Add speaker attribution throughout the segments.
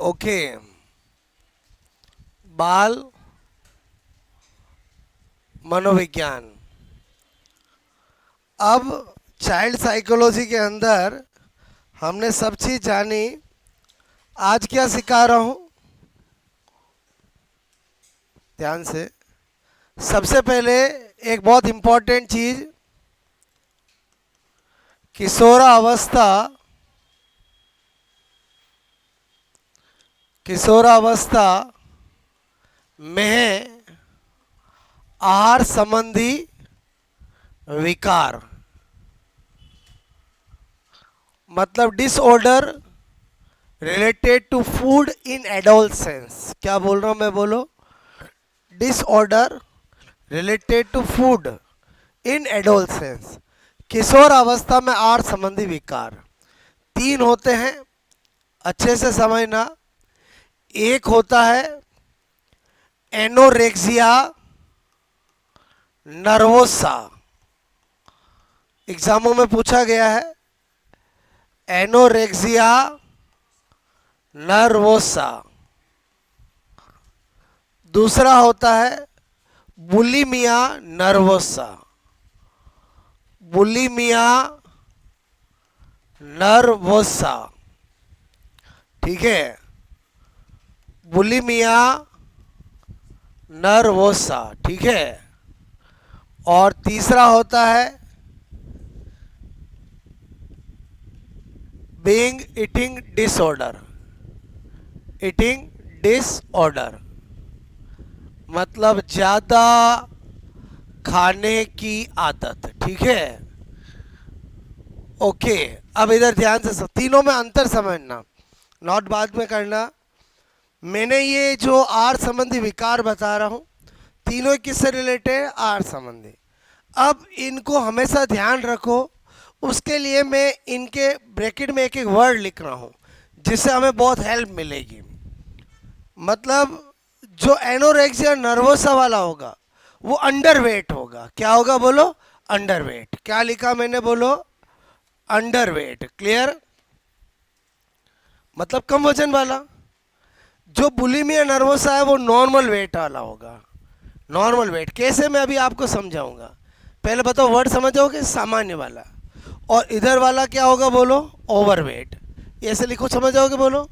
Speaker 1: Okay, बाल मनोविज्ञान। अब चाइल्ड साइकोलॉजी के अंदर हमने सब चीज जानी। आज क्या सिखा रहा हूं, ध्यान से। सबसे पहले एक बहुत इंपॉर्टेंट चीज, किशोरावस्था। किशोरावस्था में आहार संबंधी विकार, मतलब disorder related to food in adolescence. क्या बोल रहा हूं मैं, बोलो। Disorder related to food in adolescence, किशोर अवस्था में आहार संबंधी विकार। तीन होते हैं, अच्छे से समझना। एक होता है एनोरेक्सिया नर्वोसा, एग्जामों में पूछा गया है। Anorexia nervosa. दूसरा होता है बुलिमिया नर्वोसा। बुलिमिया नर्वोसा, ठीक है। बुलिमिया नर्वोसा, ठीक है। और तीसरा होता है being eating disorder. Eating disorder मतलब ज्यादा खाने की आदत, ठीक है। ओके, अब इधर ध्यान से तीनों में अंतर समझना, नोट बाद में करना। मैंने ये जो आहार संबंधी विकार बता रहा हूं, तीनों किससे रिलेटेड, आहार संबंधी। अब इनको हमेशा ध्यान रखो, उसके लिए मैं इनके ब्रैकेट में एक एक वर्ड लिख रहा हूं जिससे हमें बहुत हेल्प मिलेगी। मतलब जो एनोरेक्सिया नर्वोसा वाला होगा वो अंडरवेट होगा। क्या होगा बोलो, अंडरवेट। क्या लिखा मैंने, बोलो अंडरवेट। क्लियर, मतलब कम वजन वाला। जो बुलिमिया नर्वोसा है वो नॉर्मल वेट वाला होगा। नॉर्मल वेट कैसे, मैं अभी आपको समझाऊंगा। पहले बताओ वर्ड समझोगे, सामान्य वाला। और इधर वाला क्या होगा, बोलो ओवरवेट। ऐसे लिखो, समझ जाओगे, बोलो।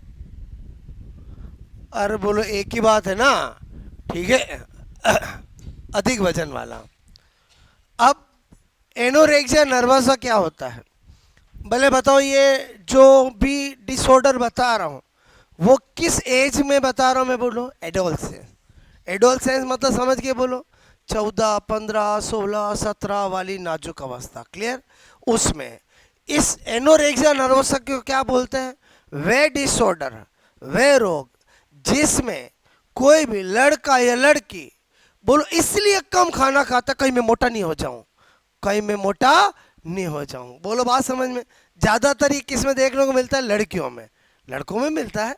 Speaker 1: अरे बोलो, एक ही बात है ना, ठीक है। अधिक वजन वाला। अब एनोरेक्सिया नर्वोसा क्या होता है, भले बताओ। ये जो भी डिसऑर्डर बता रहा हूँ वो किस एज में बता रहा हूँ मैं, बोलो एडोलसेंस। एडोलसेंस मतलब समझ के बोलो, 14, 15, 16, 17 वाली नाजुक अवस्था। क्लियर, उसमें इस एनोरेक्सिया नर्वोसा को क्या बोलते हैं, वे डिसऑर्डर, वे रोग जिसमें कोई भी लड़का या लड़की बोलो इसलिए कम खाना खाता कहीं मैं मोटा नहीं हो जाऊं, कहीं मैं मोटा नहीं हो जाऊं। बोलो बात समझ में। ज़्यादातर ये किस में देखने को मिलता है, लड़कियों में। लड़कों में मिलता है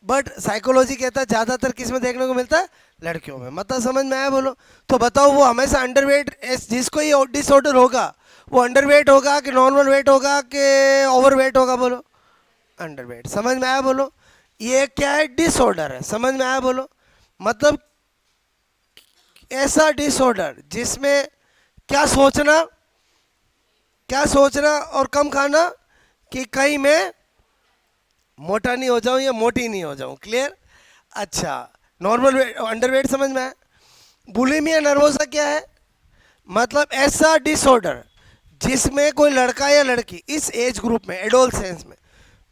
Speaker 1: बट साइकोलॉजी कहता है ज़्यादातर किस में देखने को मिलता है, लड़कियों में। मतलब समझ में आया, बोलो। तो बताओ वो हमेशा अंडरवेट, जिसको ये डिसऑर्डर होगा वो अंडरवेट होगा कि नॉर्मल वेट होगा कि ओवरवेट होगा, बोलो अंडरवेट। समझ में आया, बोलो। ये क्या है, डिसऑर्डर है। समझ में आया, बोलो। मतलब ऐसा डिसऑर्डर जिसमें क्या सोचना, क्या सोचना और कम खाना कि कहीं मैं मोटा नहीं हो जाऊं या मोटी नहीं हो जाऊं। क्लियर, अच्छा। नॉर्मल वेट, अंडरवेट समझ में आया। बुलिमिया नर्वोसा क्या है, मतलब ऐसा डिसऑर्डर जिसमें कोई लड़का या लड़की इस एज ग्रुप में, एडोलसेंस में,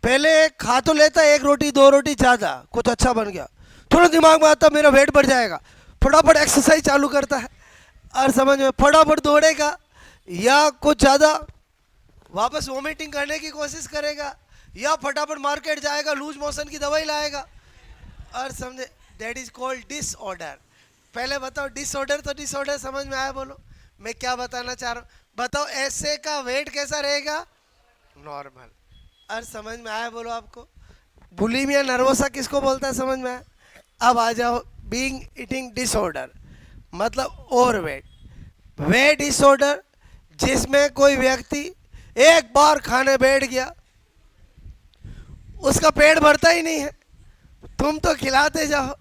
Speaker 1: पहले खा तो लेता है, एक रोटी दो रोटी ज़्यादा, कुछ अच्छा बन गया, थोड़ा दिमाग में आता मेरा वेट बढ़ जाएगा, फटाफट एक्सरसाइज चालू करता है। और समझ में, फटाफट दौड़ेगा या कुछ ज़्यादा वापस वोमिटिंग करने की कोशिश करेगा या फटाफट मार्केट जाएगा, लूज मोशन की दवाई लाएगा। और समझे, दैट इज कॉल्ड डिसऑर्डर। पहले बताओ डिसऑर्डर, तो डिसऑर्डर समझ में आया, बोलो। मैं क्या बताना चाह रहा हूँ, बताओ ऐसे का वेट कैसा रहेगा, नॉर्मल। और समझ में आया, बोलो आपको। बुलिमिया नर्वोसा किसको बोलता है, समझ में आया। अब आ जाओ बीइंग ईटिंग डिसऑर्डर, मतलब ओवरवेट। वे डिसऑर्डर जिसमें कोई व्यक्ति एक बार खाने बैठ गया, उसका पेट भरता ही नहीं है, तुम तो खिलाते जाओ,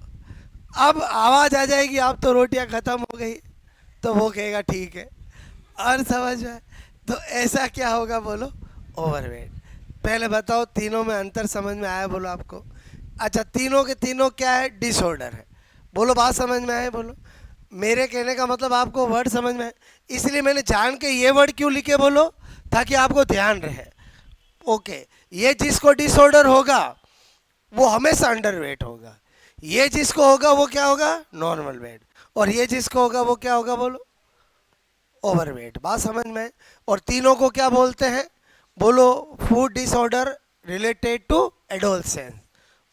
Speaker 1: अब आवाज आ जाएगी आप तो रोटियां खत्म हो गई, तो वो कहेगा ठीक है। और समझ में, तो ऐसा क्या होगा बोलो, ओवरवेट। पहले बताओ तीनों में अंतर समझ में आया बोलो आपको। अच्छा, तीनों के तीनों क्या है, डिसऑर्डर है। बोलो बात समझ में आए बोलो। मेरे कहने का मतलब आपको वर्ड समझ में आए, इसलिए मैंने जान के ये वर्ड क्यों लिखे बोलो, ताकि आपको ध्यान रहे। ओके, ये जिसको डिसऑर्डर होगा वो हमेशा अंडरवेट होगा, ये जिसको होगा वो क्या होगा, नॉर्मल वेट, और ये जिसको होगा वो क्या होगा बोलो, ओवरवेट। बात समझ में? और तीनों को क्या बोलते हैं बोलो, food disorder related to adolescence.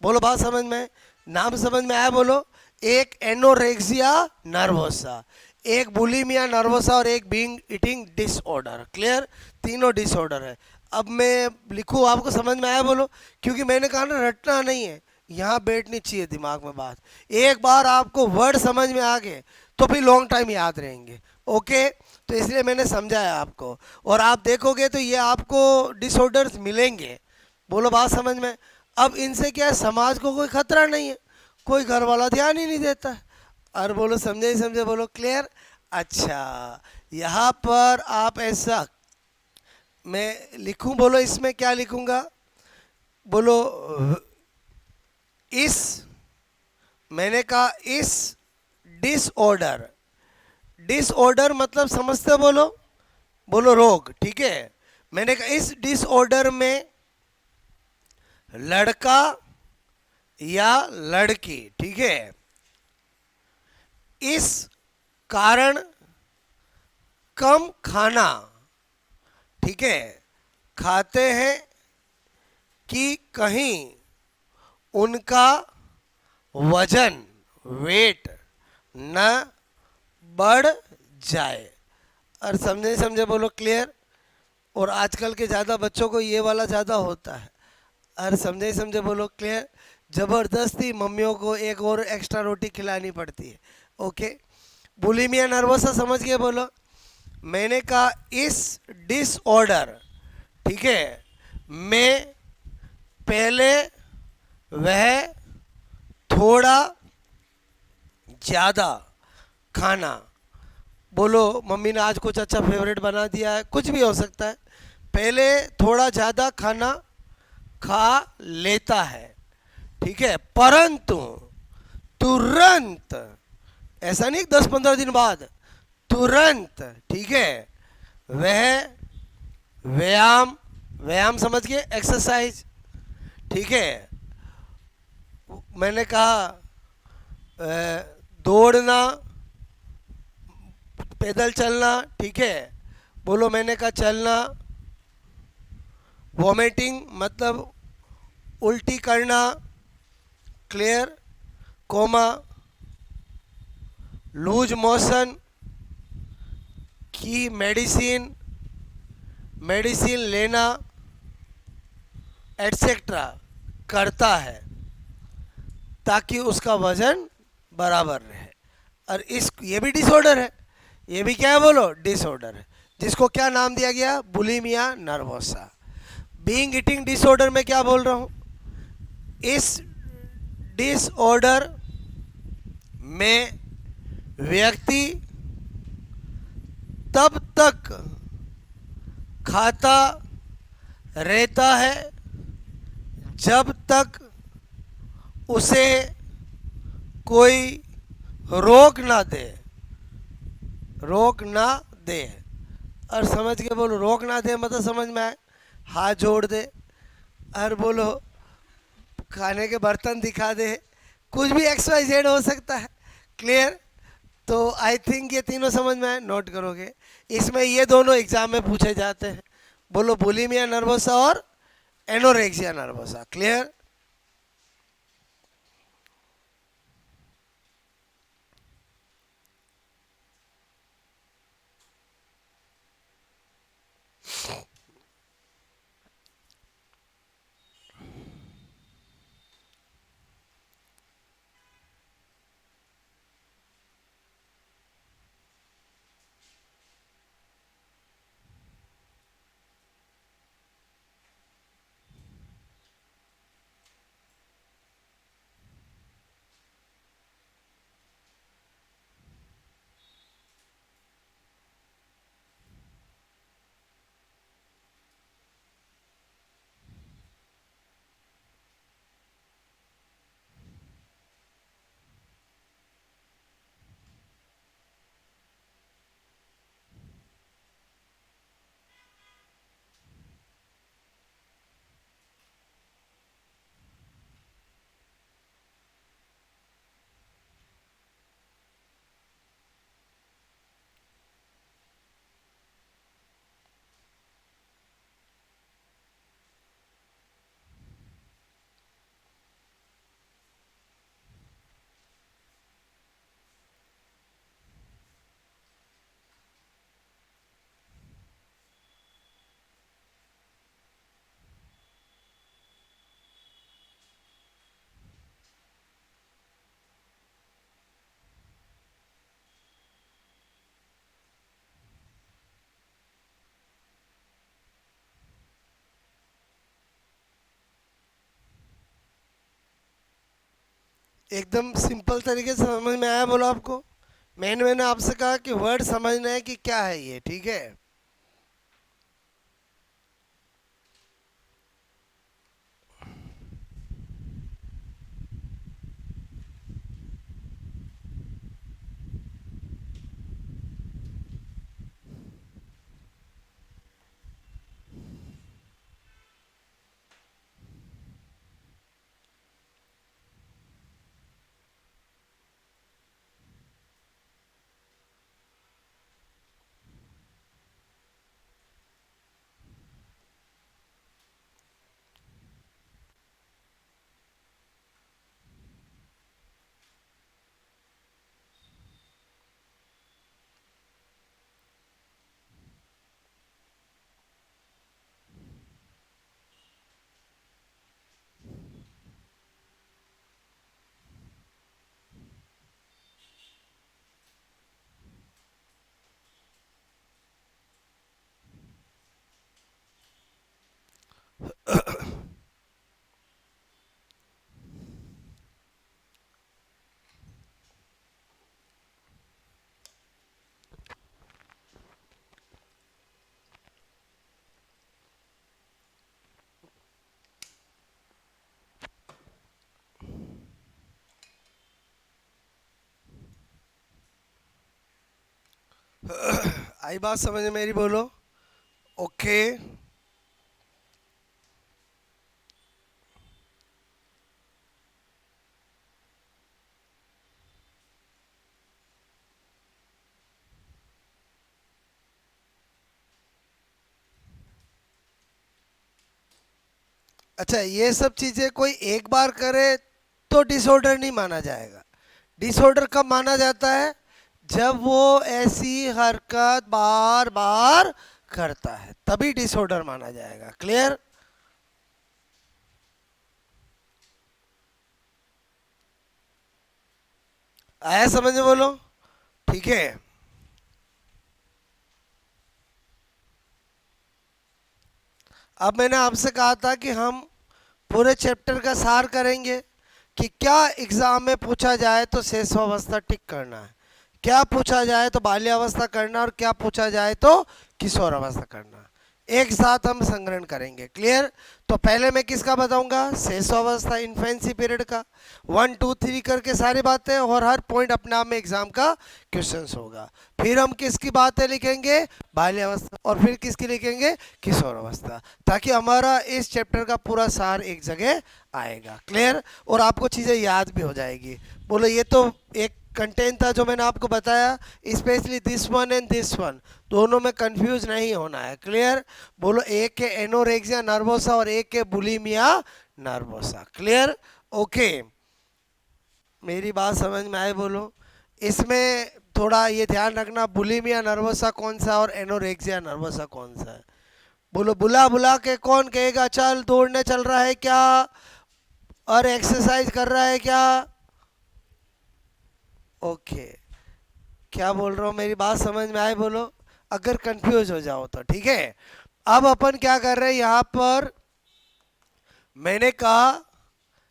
Speaker 1: बोलो बात समझ में, नाम समझ में आया बोलो। एक एनोरेक्सिया नर्वोसा, एक बुलिमिया नर्वोसा, और एक बीइंग ईटिंग डिसऑर्डर। क्लियर? तीनों डिसऑर्डर है। अब मैं लिखूँ, आपको समझ में आया बोलो, क्योंकि मैंने कहा ना रटना नहीं है, यहाँ बैठनी चाहिए दिमाग में बात। एक बार आपको वर्ड समझ में आ गए तो फिर लॉन्ग टाइम याद रहेंगे। ओके, तो इसलिए मैंने समझाया आपको। और आप देखोगे तो ये आपको डिसऑर्डर्स मिलेंगे। बोलो बात समझ में। अब इनसे क्या है, समाज को कोई खतरा नहीं है, कोई घर वाला ध्यान ही नहीं देता है। और बोलो समझे ही समझे बोलो, क्लियर? अच्छा, यहाँ पर आप ऐसा, मैं लिखूं बोलो, इसमें क्या लिखूंगा बोलो, इस, मैंने कहा इस डिसऑर्डर, डिसऑर्डर मतलब समझते हो बोलो, बोलो रोग, ठीक है। मैंने कहा इस डिसऑर्डर में लड़का या लड़की, ठीक है, इस कारण कम खाना, ठीक है, खाते हैं कि कहीं उनका वजन, वेट न बढ़ जाए। और समझे समझे बोलो, क्लियर? और आजकल के ज़्यादा बच्चों को ये वाला ज़्यादा होता है। और समझे समझे बोलो, क्लियर? ज़बरदस्ती मम्मियों को एक और एक्स्ट्रा रोटी खिलानी पड़ती है। ओके, बुलिमिया नर्वोसा समझ गए बोलो। मैंने कहा इस डिसऑर्डर, ठीक है, में पहले वह थोड़ा ज़्यादा खाना, बोलो मम्मी ने आज कुछ अच्छा फेवरेट बना दिया है, कुछ भी हो सकता है, पहले थोड़ा ज़्यादा खाना खा लेता है, ठीक है, परंतु तुरंत, ऐसा नहीं 10-15 दिन बाद, तुरंत, ठीक है, वह व्यायाम, व्यायाम समझ गए, एक्सरसाइज, ठीक है, मैंने कहा दौड़ना, पैदल चलना, ठीक है, बोलो मैंने कहा चलना, वॉमिटिंग मतलब उल्टी करना, क्लियर, कोमा, लूज मोशन की मेडिसिन, मेडिसिन लेना, एटसेट्रा करता है ताकि उसका वजन बराबर रहे। और इस, ये भी डिसऑर्डर है, ये भी क्या है बोलो, डिसऑर्डर है, जिसको क्या नाम दिया गया, bulimia nervosa. Being eating disorder में क्या बोल रहा हूँ, इस डिसऑर्डर में व्यक्ति तब तक खाता रहता है जब तक उसे कोई रोक ना दे, रोक ना दे। और समझ के बोलो, रोक ना दे मतलब समझ में आए, हाथ जोड़ दे, और बोलो खाने के बर्तन दिखा दे, कुछ भी एक्स वाई जेड हो सकता है। क्लियर? तो आई थिंक ये तीनों समझ में आए, नोट करोगे। इसमें ये दोनों एग्जाम में पूछे जाते हैं, बोलो बुलिमिया नर्वोसा और एनोरेक्सिया नर्वोसा। क्लियर? एकदम सिंपल तरीके से समझ में आया बोलो आपको? मैंने आपसे कहा कि वर्ड समझना है कि क्या है ये, ठीक है? आई बात समझ में मेरी? बोलो ओके। अच्छा, ये सब चीजें कोई एक बार करे तो डिसऑर्डर नहीं माना जाएगा। डिसऑर्डर कब माना जाता है? जब वो ऐसी हरकत बार बार करता है, तभी डिसऑर्डर माना जाएगा। क्लियर? आया समझ में? बोलो ठीक है। अब मैंने आपसे कहा था कि हम पूरे चैप्टर का सार करेंगे कि क्या एग्जाम में पूछा जाए तो शैशवावस्था टिक करना है, क्या पूछा जाए तो बाल्यावस्था करना, और क्या पूछा जाए तो किशोरावस्था करना। एक साथ हम संग्रहण करेंगे। क्लियर? तो पहले मैं किसका बताऊंगा? शैशवावस्था, इन्फेंसी पीरियड का। 1 2 3 करके सारी बातें, और हर पॉइंट अपने आप में एग्जाम का क्वेश्चन होगा। फिर हम किसकी बातें लिखेंगे? बाल्यावस्था। और फिर किसकी लिखेंगे? किशोरावस्था, ताकि हमारा इस चैप्टर का पूरा सार एक जगह आएगा। क्लियर? और आपको चीज़ें याद भी हो जाएगी। बोलो, ये तो एक कंटेंट था जो मैंने आपको बताया, specially this one and this one, दोनों में कंफ्यूज नहीं होना है। क्लियर? बोलो, एक है एनोरेक्सिया नर्वोसा और एक है बुलिमिया नर्वोसा। क्लियर? ओके, मेरी बात समझ में आए? बोलो। इसमें थोड़ा ये ध्यान रखना, बुलिमिया नर्वोसा कौन सा और एनोरेक्सिया नर्वोसा कौन सा है। बोलो, बुला बुला के कौन कहेगा चल दौड़ने चल रहा है क्या, और एक्सरसाइज कर रहा है क्या? ओके, क्या बोल रहा हूँ, मेरी बात समझ में आए? बोलो, अगर कंफ्यूज हो जाओ तो। ठीक है, अब अपन क्या कर रहे हैं यहाँ पर? मैंने कहा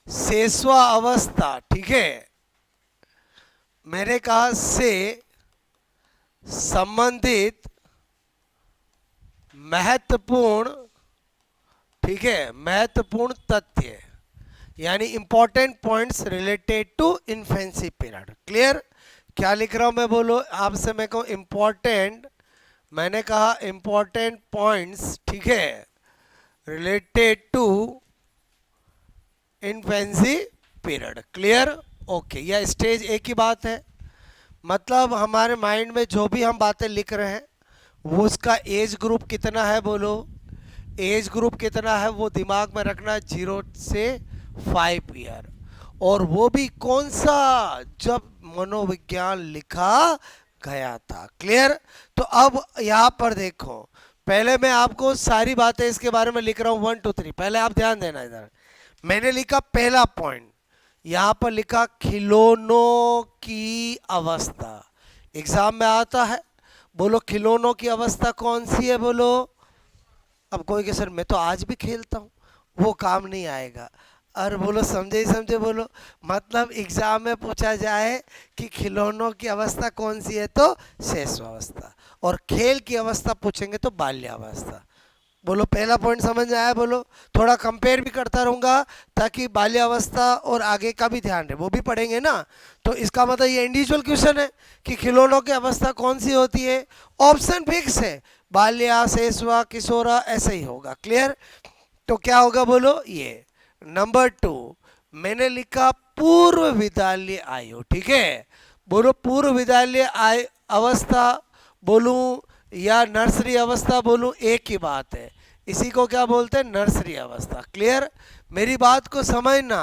Speaker 1: शेषवा अवस्था, ठीक है? मैंने कहा से संबंधित महत्वपूर्ण, ठीक है, महत्वपूर्ण तथ्य, यानी important points related to infancy period. Clear? क्या लिख रहा हूं मैं? बोलो, आपसे मैं कहूँ इंपॉर्टेंट, मैंने कहा इंपॉर्टेंट पॉइंट्स, ठीक है, related to infancy period. Clear? Okay, यह स्टेज ए की बात है। मतलब हमारे माइंड में जो भी हम बातें लिख रहे हैं वो उसका एज ग्रुप कितना है? बोलो, एज ग्रुप कितना है वो दिमाग में रखना, 0 से 5 ईयर। और वो भी कौन सा? जब मनोविज्ञान लिखा गया था। क्लियर? तो अब यहाँ पर देखो, पहले मैं आपको सारी बातें इसके बारे में लिख रहा हूँ 1 2 3। पहले आप ध्यान देना इधर। मैंने लिखा पहला पॉइंट, यहाँ पर लिखा खिलौनों की अवस्था। एग्जाम में आता है। बोलो, खिलौनों की अवस्था कौन सी है? बोलो। अब कोई के सर मैं तो आज भी खेलता हूँ, वो काम नहीं आएगा। और बोलो समझे ही समझे बोलो। मतलब एग्जाम में पूछा जाए कि खिलौनों की अवस्था कौन सी है तो शैशवावस्था, और खेल की अवस्था पूछेंगे तो बाल्यावस्था। बोलो पहला पॉइंट समझ में आया बोलो। थोड़ा कंपेयर भी करता रहूँगा ताकि बाल्यावस्था और आगे का भी ध्यान रहे, वो भी पढ़ेंगे ना। तो इसका मतलब ये इंडिविजुअल क्वेश्चन है कि खिलौनों की अवस्था कौन सी होती है। ऑप्शन फिक्स है, बाल्या, शैशवा, किशोरा, ऐसे ही होगा। क्लियर? तो क्या होगा बोलो ये। नंबर 2 मैंने लिखा पूर्व विद्यालय आयु। ठीक है, बोलो पूर्व विद्यालय अवस्था बोलूं या नर्सरी अवस्था बोलूं, एक ही बात है। इसी को क्या बोलते हैं, नर्सरी अवस्था। क्लियर? मेरी बात को समझना।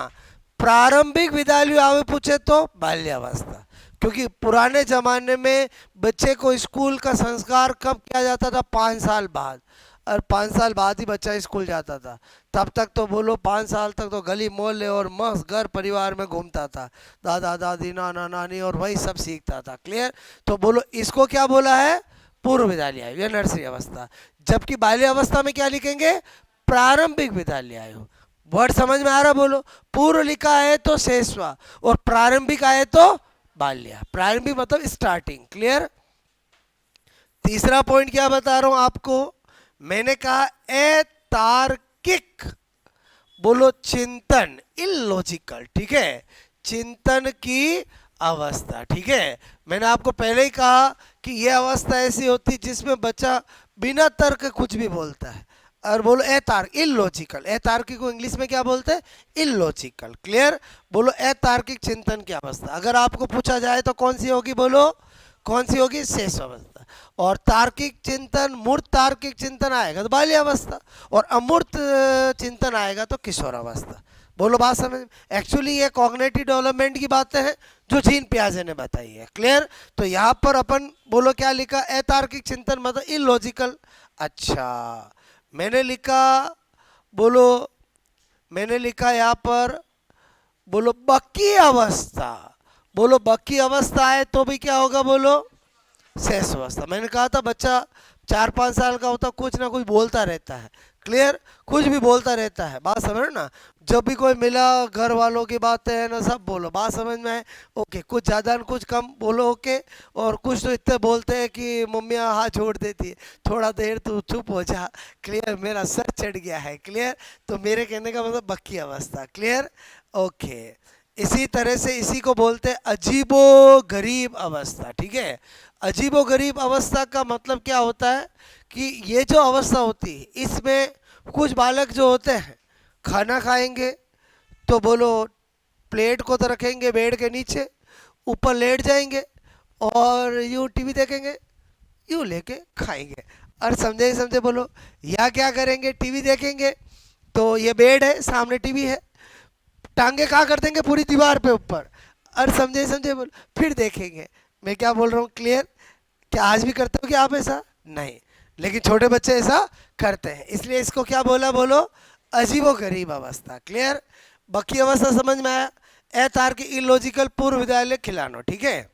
Speaker 1: प्रारंभिक विद्यालय आयु पूछे तो बाल्यावस्था, क्योंकि पुराने जमाने में बच्चे को स्कूल का संस्कार कब किया जाता था, 5 साल बाद। और 5 साल बाद ही बच्चा स्कूल जाता था। तब तक तो बोलो 5 साल तक तो गली मोहल्ले और मस्त घर परिवार में घूमता था, दादा दादी नाना नानी और वही सब सीखता था। क्लियर? तो बोलो इसको क्या बोला है, पूर्व विद्यालय आयु या नर्सरी अवस्था। जबकि बाल्य अवस्था में क्या लिखेंगे, प्रारंभिक विद्यालय आयु। वर्ड समझ में आ रहा बोलो। पूर्व लिखा है तो शैशवा और प्रारंभिक आए तो बाल्य। प्रारंभिक मतलब स्टार्टिंग। क्लियर? तीसरा पॉइंट क्या बता रहा हूं आपको, मैंने कहा अतार्किक बोलो चिंतन, इलॉजिकल। ठीक है, चिंतन की अवस्था। ठीक है, मैंने आपको पहले ही कहा कि यह अवस्था ऐसी होती है जिसमें बच्चा बिना तर्क कुछ भी बोलता है। और बोलो अतार्किक, इलॉजिकल। अतार्किक को इंग्लिश में क्या बोलते हैं, इलॉजिकल। क्लियर? बोलो अतार्किक चिंतन की अवस्था। अगर आपको पूछा जाए तो कौन सी होगी बोलो, कौन सी होगी, शेष अवस्था। और तार्किक चिंतन, मूर्त तार्किक चिंतन आएगा तो बाल्यावस्था, और अमूर्त चिंतन आएगा तो किशोरावस्था। बोलो बात समझ। एक्चुअली ये कॉग्निटिव डेवलपमेंट की बातें हैं जो जीन पियाजे ने बताई है। क्लियर? तो यहाँ पर अपन बोलो क्या लिखा, अतार्किक चिंतन मतलब इलॉजिकल। अच्छा, मैंने लिखा बोलो, मैंने लिखा यहाँ पर बोलो बकी अवस्था। बोलो बकी अवस्था है तो भी क्या होगा बोलो, शेष अवस्था। मैंने कहा था बच्चा 4-5 साल का होता कुछ ना कुछ बोलता रहता है। क्लियर? कुछ भी बोलता रहता है। बात समझ ना। जब भी कोई मिला घर वालों की बातें है ना सब बोलो। बात समझ में है? ओके, कुछ ज़्यादा कुछ कम बोलो। ओके, और कुछ तो इतने बोलते हैं कि मम्मियाँ हाथ छोड़ देती है, थोड़ा देर तू चुप हो जा। क्लियर? मेरा सर चढ़ गया है। क्लियर? तो मेरे कहने का मतलब बक्की अवस्था। क्लियर? ओके, इसी तरह से इसी को बोलते हैं अजीबो गरीब अवस्था। ठीक है, अजीबो गरीब अवस्था का मतलब क्या होता है कि ये जो अवस्था होती है इसमें कुछ बालक जो होते हैं खाना खाएंगे तो बोलो प्लेट को तो रखेंगे बेड के नीचे, ऊपर लेट जाएंगे और यूँ टीवी देखेंगे, यूँ लेके खाएंगे। और समझे समझे बोलो, या क्या करेंगे, टीवी देखेंगे तो ये बेड है, सामने टीवी है, टांगे कहाँ कर देंगे, पूरी दीवार पे ऊपर। और समझे समझे बोलो, फिर देखेंगे। मैं क्या बोल रहा हूँ, क्लियर? क्या आज भी करते हो क्या आप ऐसा? नहीं, लेकिन छोटे बच्चे ऐसा करते हैं, इसलिए इसको क्या बोला बोलो, अजीबो गरीब अवस्था। क्लियर? बाकी अवस्था समझ में आया? अतार्किक, इलॉजिकल, पूर्व विद्यालय, खिलानो। ठीक है,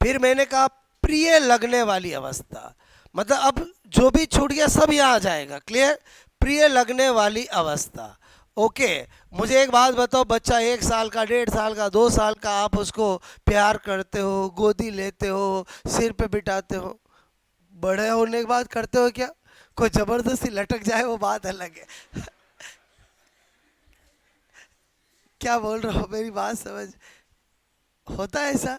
Speaker 1: फिर मैंने कहा प्रिय लगने वाली अवस्था, मतलब अब जो भी छूट गया सब यहाँ आ जाएगा। क्लियर? प्रिय लगने वाली अवस्था। ओके, मुझे एक बात बताओ, बच्चा 1 साल का, 1.5 साल का, 2 साल का, आप उसको प्यार करते हो, गोदी लेते हो, सिर पे बिठाते हो, बड़े होने के बाद करते हो क्या? कोई जबरदस्ती लटक जाए वो बात अलग है। क्या बोल रहा हो, मेरी बात समझ। होता है ऐसा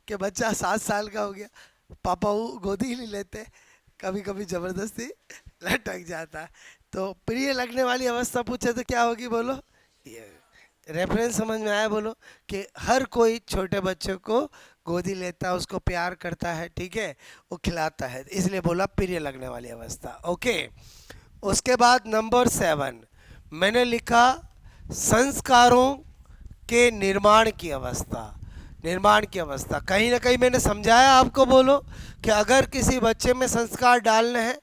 Speaker 1: कि बच्चा 7 साल का हो गया, पापा वो गोदी ही नहीं लेते, कभी कभी जबरदस्ती लटक जाता है। तो प्रिय लगने वाली अवस्था पूछे तो क्या होगी बोलो, ये रेफरेंस समझ में आया बोलो, कि हर कोई छोटे बच्चे को गोदी लेता है, उसको प्यार करता है। ठीक है, वो खिलाता है, इसलिए बोला प्रिय लगने वाली अवस्था। ओके, उसके बाद नंबर 7 मैंने लिखा संस्कारों के निर्माण की अवस्था। निर्माण की अवस्था कहीं ना कहीं मैंने समझाया आपको बोलो कि अगर किसी बच्चे में संस्कार डालने हैं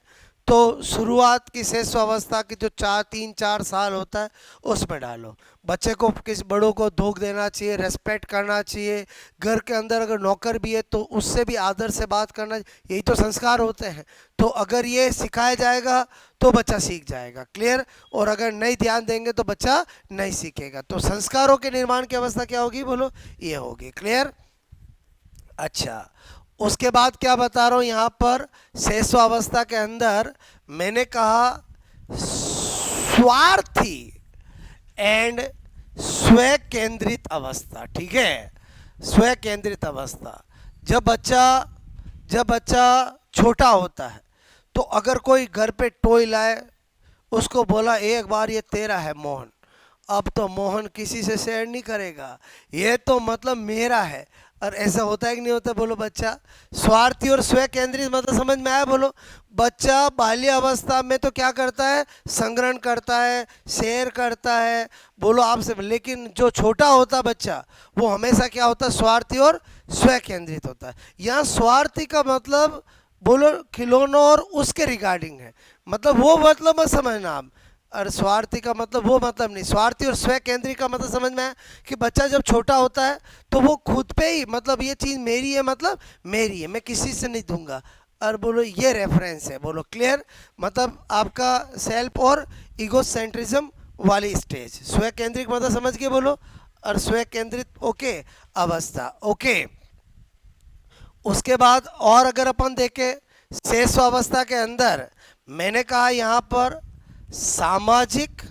Speaker 1: तो शुरुआत की शेष अवस्था की जो 3-4 साल होता है उसमें डालो। बच्चे को किस बड़ों को धोख देना चाहिए, रेस्पेक्ट करना चाहिए। घर के अंदर अगर नौकर भी है तो उससे भी आदर से बात करना, यही तो संस्कार होते हैं। तो अगर ये सिखाया जाएगा तो बच्चा सीख जाएगा। क्लियर? और अगर नहीं ध्यान देंगे तो बच्चा नहीं सीखेगा। तो संस्कारों के निर्माण की अवस्था क्या होगी बोलो? ये होगी। क्लियर? अच्छा, उसके बाद क्या बता रहा हूं यहां पर, शेषावस्था के अंदर मैंने कहा स्वार्थी एंड स्व केंद्रित अवस्था। ठीक है, स्व केंद्रित अवस्था। जब बच्चा जब बच्चा छोटा होता है तो अगर कोई घर पे टॉय लाए, उसको बोला एक बार ये तेरा है मोहन, अब तो मोहन किसी से शेयर नहीं करेगा, ये तो मतलब मेरा है। और ऐसा होता है कि नहीं होता बोलो? बच्चा स्वार्थी और स्व केंद्रित मतलब समझ में आया बोलो? बच्चा बाल्य अवस्था में तो क्या करता है? संग्रहण करता है, शेयर करता है बोलो आपसे। लेकिन जो छोटा होता बच्चा वो हमेशा क्या होता है? स्वार्थी और स्व केंद्रित होता है। यहाँ स्वार्थी का मतलब बोलो खिलौनों और उसके रिगार्डिंग है, मतलब वो मतलब मत समझना आप। और स्वार्थी का मतलब वो मतलब नहीं। स्वार्थी और स्व केंद्री का मतलब समझ में आया कि बच्चा जब छोटा होता है तो वो खुद पे ही मतलब ये चीज़ मेरी है, मतलब मेरी है, मैं किसी से नहीं दूंगा। और बोलो ये रेफरेंस है। बोलो क्लियर? मतलब आपका सेल्फ और ईगो सेंट्रिज्म वाली स्टेज। स्व केंद्रिक मतलब समझ के बोलो? और स्व केंद्रित ओके अवस्था। ओके, उसके बाद और अगर अपन देखें शेष अवस्था के अंदर, मैंने कहा यहाँ पर सामाजिक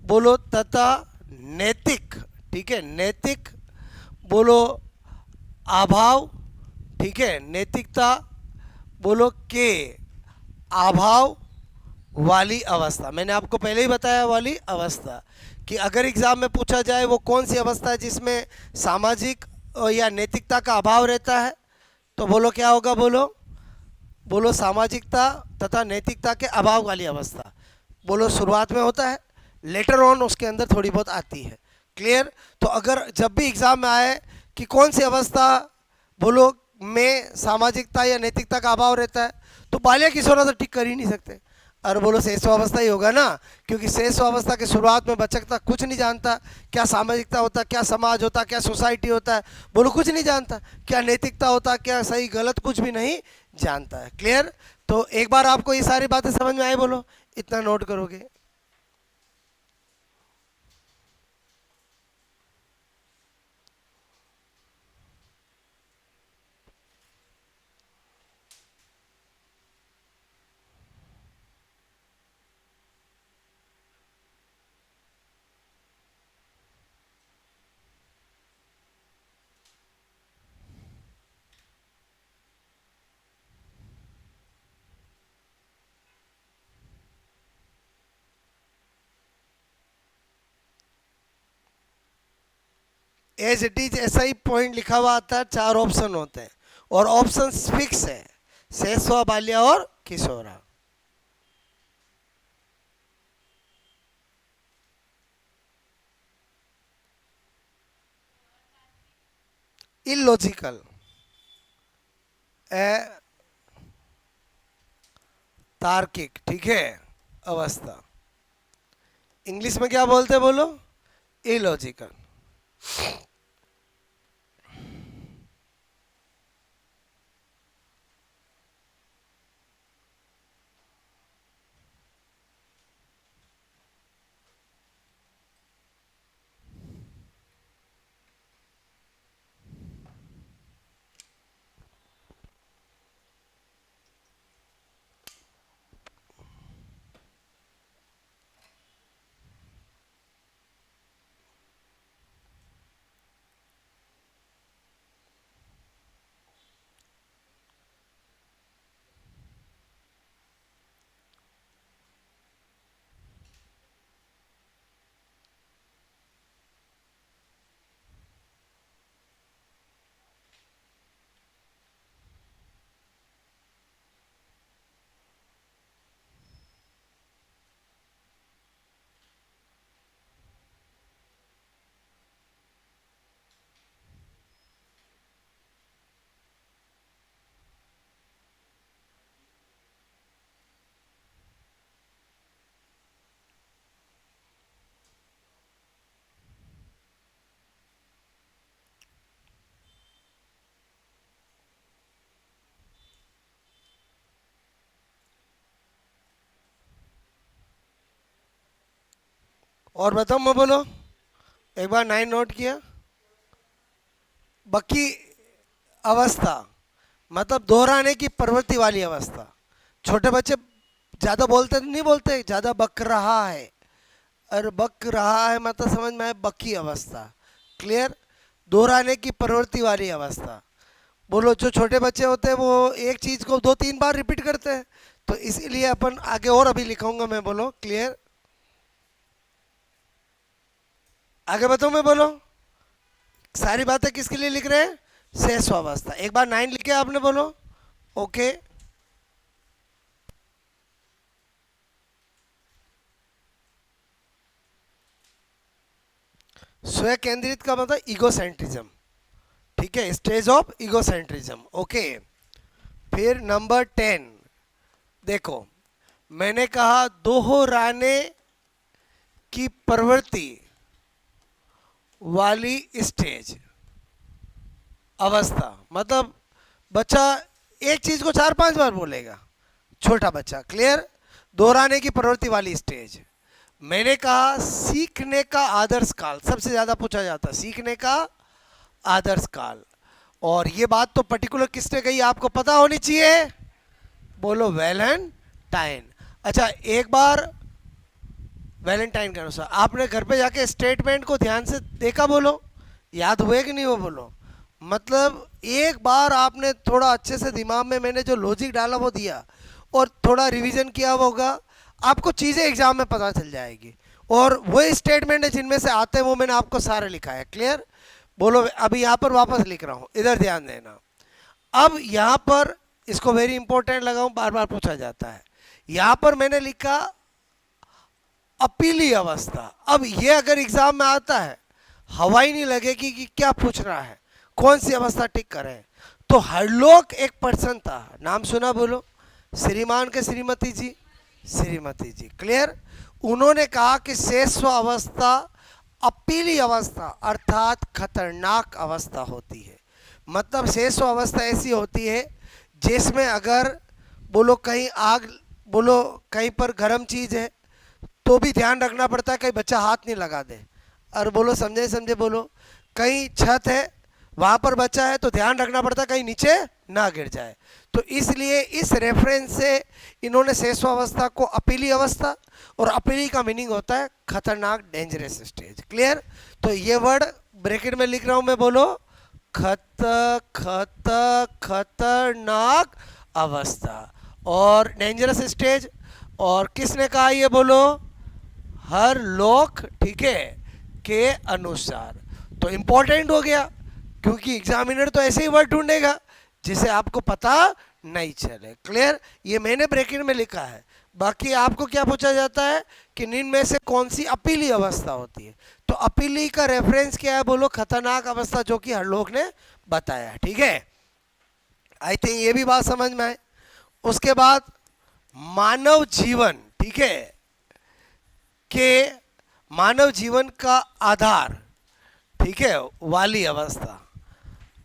Speaker 1: बोलो तथा नैतिक। ठीक है, नैतिक बोलो अभाव। ठीक है, नैतिकता बोलो के अभाव वाली अवस्था। मैंने आपको पहले ही बताया वाली अवस्था कि अगर एग्जाम में पूछा जाए वो कौन सी अवस्था है जिसमें सामाजिक या नैतिकता का अभाव रहता है, तो बोलो क्या होगा? बोलो बोलो सामाजिकता तथा नैतिकता के अभाव वाली अवस्था। बोलो शुरुआत में होता है, लेटर ऑन उसके अंदर थोड़ी बहुत आती है। क्लियर? तो अगर जब भी एग्जाम में आए कि कौन सी अवस्था बोलो में सामाजिकता या नैतिकता का अभाव रहता है, तो बाल्य किशोर तो टिक कर ही नहीं सकते। और बोलो शेषावस्था ही होगा ना, क्योंकि शेषावस्था के शुरुआत में बच्चा तक कुछ नहीं जानता, क्या सामाजिकता होता, क्या समाज होता, क्या सोसाइटी होता है, बोलो कुछ नहीं जानता। क्या नैतिकता होता, क्या सही गलत, कुछ भी नहीं जानता है। क्लियर? तो एक बार आपको ये सारी बातें समझ में आई बोलो? इतना नोट करोगे? एज इट इज ऐसा ही पॉइंट लिखा हुआ आता है, 4 ऑप्शन होते हैं और ऑप्शन फिक्स है, शैशव, बाल्य और किशोरा। इलॉजिकल ए तार्किक। ठीक है, अवस्था इंग्लिश में क्या बोलते हैं बोलो? इलॉजिकल। और बताओ मैं बोलो, एक बार 9 नोट किया। बकी अवस्था मतलब दोहराने की प्रवृत्ति वाली अवस्था। छोटे बच्चे ज़्यादा बोलते नहीं, बोलते ज़्यादा बक रहा है, और बक रहा है मतलब समझ में आए, बकी अवस्था। क्लियर? दोहराने की प्रवृत्ति वाली अवस्था। बोलो, जो छोटे बच्चे होते हैं वो एक चीज़ को 2-3 बार रिपीट करते हैं, तो इसीलिए अपन आगे और अभी लिखाऊंगा मैं। बोलो क्लियर? आगे बताऊं मैं? बोलो, सारी बातें किसके लिए लिख रहे हैं? शेष अवस्था। एक बार 9 लिखे आपने, बोलो ओके। स्वयं केंद्रित का मतलब ईगोसेंट्रिज्म। ठीक है, स्टेज ऑफ ईगोसेंट्रिज्म। ओके, फिर नंबर 10 देखो, मैंने कहा दोहराने की प्रवृत्ति वाली स्टेज अवस्था मतलब बच्चा एक चीज को 4-5 बार बोलेगा, छोटा बच्चा। क्लियर? दोहराने की प्रवृत्ति वाली स्टेज। मैंने कहा सीखने का आदर्श काल सबसे ज्यादा पूछा जाता है, सीखने का आदर्श काल। और ये बात तो पर्टिकुलर किसने कही आपको पता होनी चाहिए। बोलो, वैलेंटाइन। अच्छा, एक बार वैलेंटाइन के अनुसार आपने घर पे जाके स्टेटमेंट को ध्यान से देखा? बोलो, याद हुए कि नहीं हो? बोलो, मतलब एक बार आपने थोड़ा अच्छे से दिमाग में मैंने जो लॉजिक डाला वो दिया, और थोड़ा रिवीजन किया होगा, आपको चीज़ें एग्जाम में पता चल जाएगी। और वो स्टेटमेंट है जिनमें से आते हैं वो मैंने आपको सारे लिखा है। क्लियर? बोलो, अभी यहाँ पर वापस लिख रहा हूँ, इधर ध्यान देना। अब यहाँ पर इसको वेरी इंपॉर्टेंट लगाऊं, बार बार पूछा जाता है। यहाँ पर मैंने लिखा अपीली अवस्था। अब ये अगर एग्जाम में आता है, हवा ही नहीं लगेगी कि क्या पूछ रहा है, कौन सी अवस्था टिक करें। तो हरलोक एक पर्सन था, नाम सुना? बोलो, श्रीमान के श्रीमती जी, श्रीमती जी। क्लियर? उन्होंने कहा कि शेषव अवस्था अपीली अवस्था अर्थात खतरनाक अवस्था होती है। मतलब शेषव अवस्था ऐसी होती है जिसमें अगर बोलो कहीं आग, बोलो कहीं पर गर्म चीज़ है तो भी ध्यान रखना पड़ता है कहीं बच्चा हाथ नहीं लगा दे। और बोलो, समझे समझे? बोलो, कहीं छत है वहाँ पर बच्चा है तो ध्यान रखना पड़ता है कहीं नीचे ना गिर जाए। तो इसलिए इस रेफरेंस से इन्होंने शेषवावस्था को अपीली अवस्था, और अपीली का मीनिंग होता है खतरनाक, डेंजरस स्टेज। क्लियर? तो ये वर्ड ब्रैकेट में लिख रहा हूँ मैं। बोलो, खतरनाक अवस्था और डेंजरस स्टेज। और किसने कहा ये? बोलो, हर लोक, ठीक है, के अनुसार। तो इंपॉर्टेंट हो गया, क्योंकि एग्जामिनर तो ऐसे ही वर्ड ढूंढेगा जिसे आपको पता नहीं चले। क्लियर? ये मैंने ब्रैकेट में लिखा है। बाकी आपको क्या पूछा जाता है कि इनमें से कौन सी अपीली अवस्था होती है? तो अपीली का रेफरेंस क्या है? बोलो, खतरनाक अवस्था, जो कि हर लोग ने बताया। ठीक है, आई थिंक ये भी बात समझ में आए। उसके बाद मानव जीवन, ठीक है, के मानव जीवन का आधार, ठीक है, वाली अवस्था।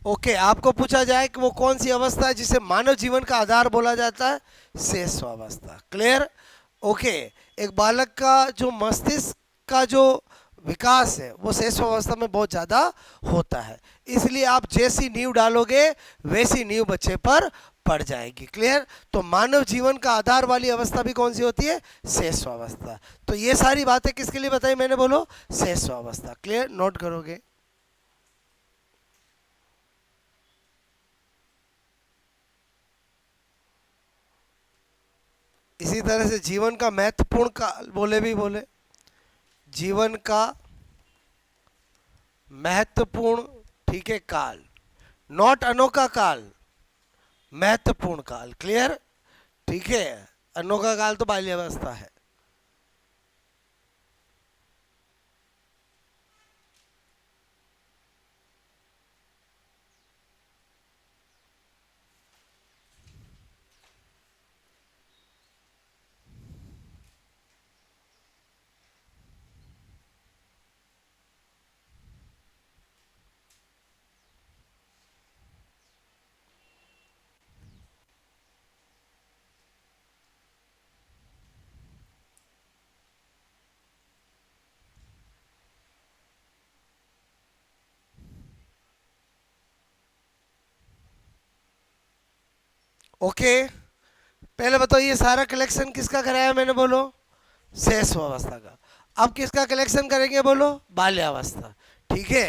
Speaker 1: ओके, आपको पूछा जाए कि वो कौन सी अवस्था है जिसे मानव जीवन का आधार बोला जाता है? शेष अवस्था। क्लियर? ओके, एक बालक का जो मस्तिष्क का जो विकास है वो शेष अवस्था में बहुत ज़्यादा होता है, इसलिए आप जैसी नींव डालोगे वैसी नींव बच्चे पर पड़ जाएगी। क्लियर? तो मानव जीवन का आधार वाली अवस्था भी कौन सी होती है? शेष अवस्था। तो ये सारी बातें किसके लिए बताई मैंने? बोलो, शेष अवस्था। क्लियर? नोट करोगे? इसी तरह से जीवन का महत्वपूर्ण काल बोले भी बोले, जीवन का महत्वपूर्ण, ठीक है, काल, नॉट अनोखा काल, महत्वपूर्ण काल। क्लियर? ठीक है, अनोखा काल तो बाल्यावस्था है। ओके, पहले बताओ ये सारा कलेक्शन किसका कराया मैंने, बोलो शैशवावस्था का। अब किसका कलेक्शन करेंगे, बोलो बाल्यावस्था। ठीक है,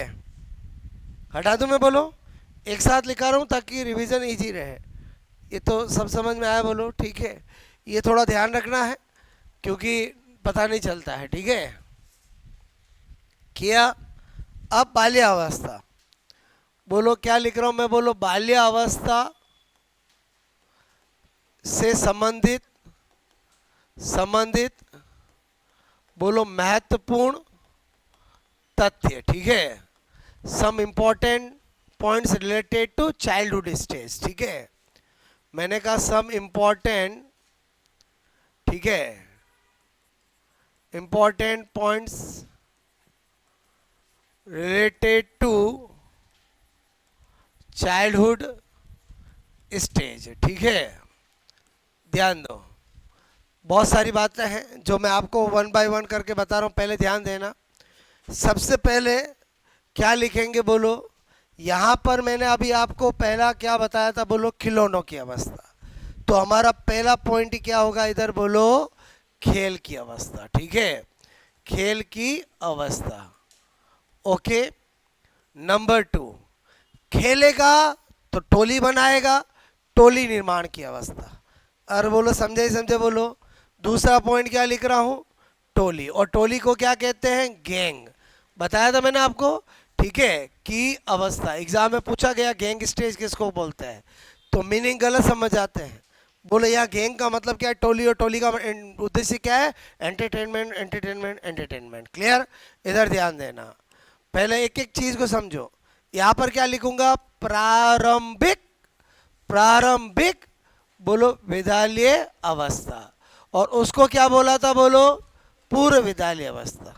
Speaker 1: हटा दूं मैं, बोलो एक साथ लिखा रहा हूँ ताकि रिवीजन इजी रहे। ये तो सब समझ में आया, बोलो ठीक है। ये थोड़ा ध्यान रखना है क्योंकि पता नहीं चलता है। ठीक है, किया। अब बाल्यावस्था, बोलो क्या लिख रहा हूं मैं, बोलो बाल्यावस्था से संबंधित संबंधित बोलो महत्वपूर्ण तथ्य। ठीक है, some important points related to childhood stage. ठीक है, मैंने कहा सम इंपॉर्टेंट, ठीक है, important points related to childhood stage. ठीक है, ध्यान दो, बहुत सारी बातें हैं जो मैं आपको वन बाय वन करके बता रहा हूँ, पहले ध्यान देना। सबसे पहले क्या लिखेंगे, बोलो यहाँ पर मैंने अभी आपको पहला क्या बताया था, बोलो खिलौनों की अवस्था। तो हमारा पहला पॉइंट क्या होगा इधर, बोलो खेल की अवस्था। ठीक है, खेल की अवस्था। ओके, नंबर 2, खेलेगा तो टोली बनाएगा, टोली निर्माण की अवस्था। और बोलो समझे समझे, बोलो दूसरा पॉइंट क्या लिख रहा हूँ, टोली। और टोली को क्या कहते हैं, गैंग। बताया था मैंने आपको, ठीक है, की अवस्था। एग्जाम में पूछा गया गैंग स्टेज किसको बोलते हैं, तो मीनिंग गलत समझ जाते हैं। बोलो यहाँ गैंग का मतलब क्या है, टोली। और टोली का उद्देश्य क्या है, एंटरटेनमेंट एंटरटेनमेंट एंटरटेनमेंट। क्लियर, इधर ध्यान देना, पहले एक एक चीज को समझो। यहाँ पर क्या लिखूंगा, प्रारंभिक, प्रारंभिक बोलो विद्यालय अवस्था। और उसको क्या बोला था, बोलो पूर्व विद्यालय अवस्था।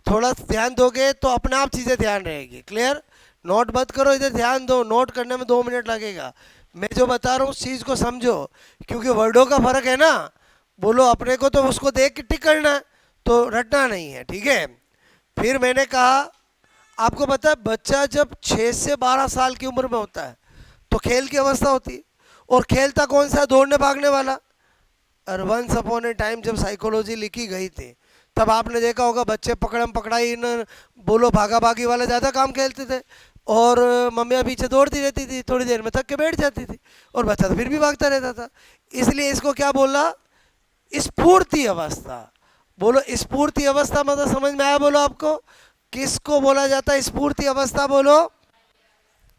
Speaker 1: थोड़ा ध्यान दोगे तो अपने आप चीज़ें ध्यान रहेगी। क्लियर, नोट मत करो, इधर ध्यान दो, नोट करने में 2 मिनट लगेगा। मैं जो बता रहा हूँ उस चीज़ को समझो, क्योंकि वर्डों का फर्क है ना। बोलो अपने को तो उसको देख के टिक करना है, तो रटना नहीं है। ठीक है, फिर मैंने कहा आपको पता है बच्चा जब 6 से 12 साल की उम्र में होता है तो खेल की अवस्था होती है। और खेलता कौन सा, दौड़ने भागने वाला। और वंस अपॉन ए टाइम जब साइकोलॉजी लिखी गई थी तब आपने देखा होगा बच्चे पकड़म पकड़ाई न बोलो भागा भागी वाला ज़्यादा काम खेलते थे, और मम्मियाँ पीछे दौड़ती रहती थी, थोड़ी देर में थक के बैठ जाती थी, और बच्चा तो फिर भी भागता रहता था। इसलिए इसको क्या बोला, स्फूर्ति अवस्था। बोलो स्फूर्ति अवस्था मतलब समझ में आया, बोलो आपको किसको बोला जाता है स्फूर्ति अवस्था, बोलो